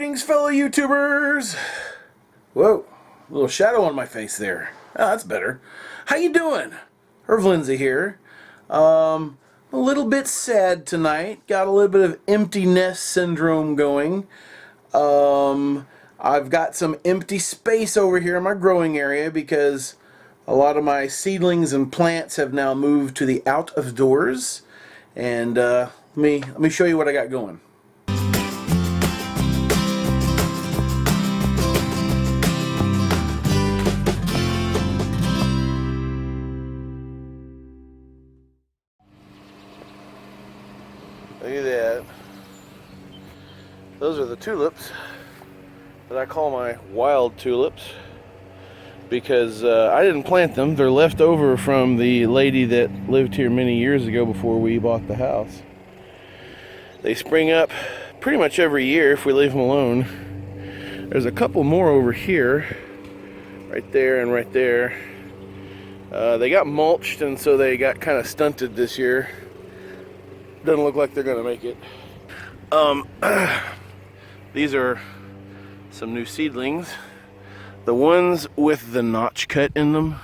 Greetings, fellow YouTubers! Whoa, a little shadow on my face there. Oh, that's better. How you doing? Irv Lindsay here. A little bit sad tonight. Got a little bit of empty nest syndrome going. I've got some empty space over here in my growing area because a lot of my seedlings and plants have now moved to the out of doors. And let me show you what I got going. Look at that. Those are the tulips that I call my wild tulips because I didn't plant them. They're left over from the lady that lived here many years ago before we bought the house. They spring up pretty much every year if we leave them alone. There's a couple more over here, right there and right there. They got mulched, and so they got kind of stunted this year. Doesn't look like they're gonna make it. These are some new seedlings. The ones with the notch cut in them,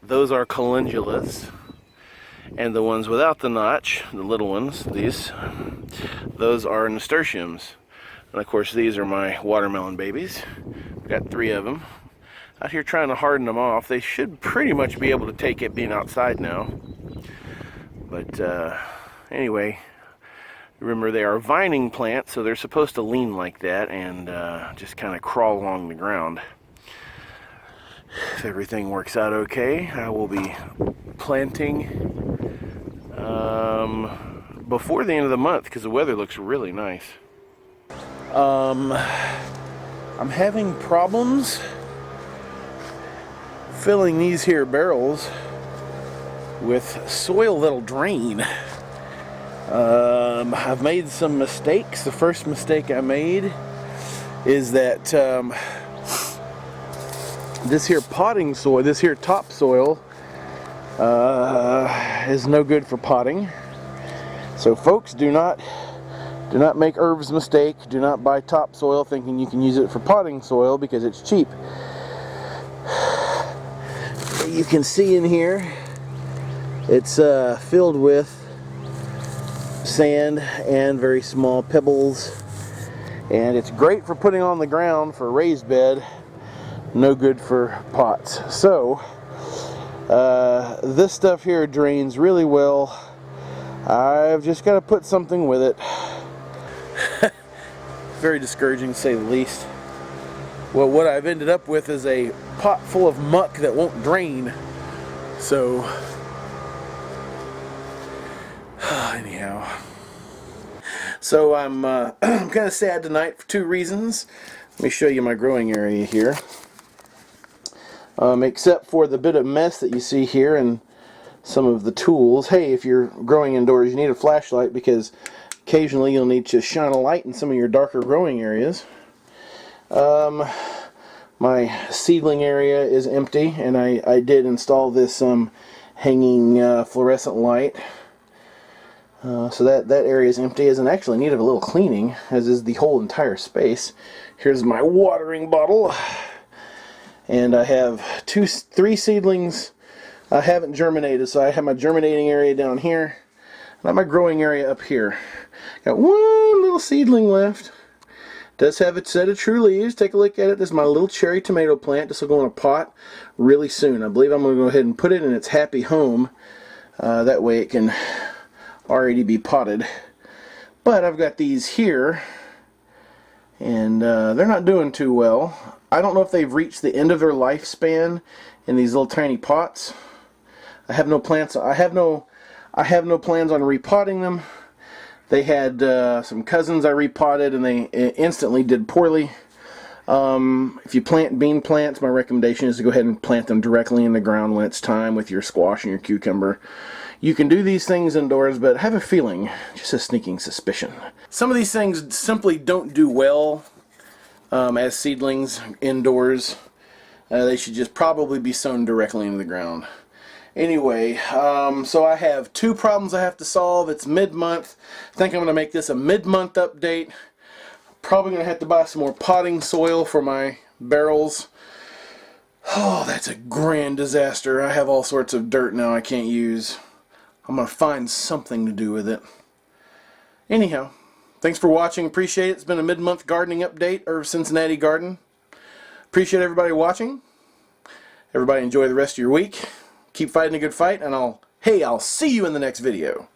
those are calendulas. And the ones without the notch, the little ones, those are nasturtiums. And of course these are my watermelon babies. I've got 3 of them. Out here trying to harden them off. They should pretty much be able to take it being outside now. But anyway, remember they are vining plants, so they're supposed to lean like that and just kind of crawl along the ground. If everything works out okay, I will be planting before the end of the month because the weather looks really nice. I'm having problems filling these here barrels with soil that'll drain. I've made some mistakes. The first mistake I made is that this here potting soil, this here topsoil, is no good for potting. So folks, do not make Irv's mistake. Do not buy topsoil thinking you can use it for potting soil because it's cheap. You can see in here it's filled with sand and very small pebbles, and it's great for putting on the ground for a raised bed, no good for pots. So this stuff here drains really well. I've just got to put something with it. Very discouraging to say the least. Well, what I've ended up with is a pot full of muck that won't drain. So anyhow, so I'm kind of sad tonight for 2 reasons. Let me show you my growing area here. Except for the bit of mess that you see here and some of the tools. Hey, if you're growing indoors, you need a flashlight because occasionally you'll need to shine a light in some of your darker growing areas. My seedling area is empty, and I did install this hanging fluorescent light. So that area is empty, is in actually need of a little cleaning, as is the whole entire space. Here's my watering bottle, and I have 3 seedlings I haven't germinated. So I have my germinating area down here, and I have my growing area up here. Got 1 little seedling left. Does have a set of true leaves. Take a look at it. This is my little cherry tomato plant. This will go in a pot really soon. I believe I'm going to go ahead and put it in its happy home. That way it can already be potted. But I've got these here, and they're not doing too well. I don't know if they've reached the end of their lifespan in these little tiny pots. I have no plans. I have no plans on repotting them. They had some cousins I repotted, and they instantly did poorly. If you plant bean plants, my recommendation is to go ahead and plant them directly in the ground when it's time with your squash and your cucumber. You can do these things indoors, but I have a feeling, just a sneaking suspicion, some of these things simply don't do well as seedlings indoors. They should just probably be sown directly into the ground. Anyway, so I have 2 problems I have to solve. It's mid-month. I think I'm going to make this a mid-month update. Probably going to have to buy some more potting soil for my barrels. Oh, that's a grand disaster. I have all sorts of dirt now I can't use. I'm going to find something to do with it. Anyhow, thanks for watching. Appreciate it. It's been a mid-month gardening update of Cincinnati Garden. Appreciate everybody watching. Everybody enjoy the rest of your week. Keep fighting a good fight, and I'll see you in the next video.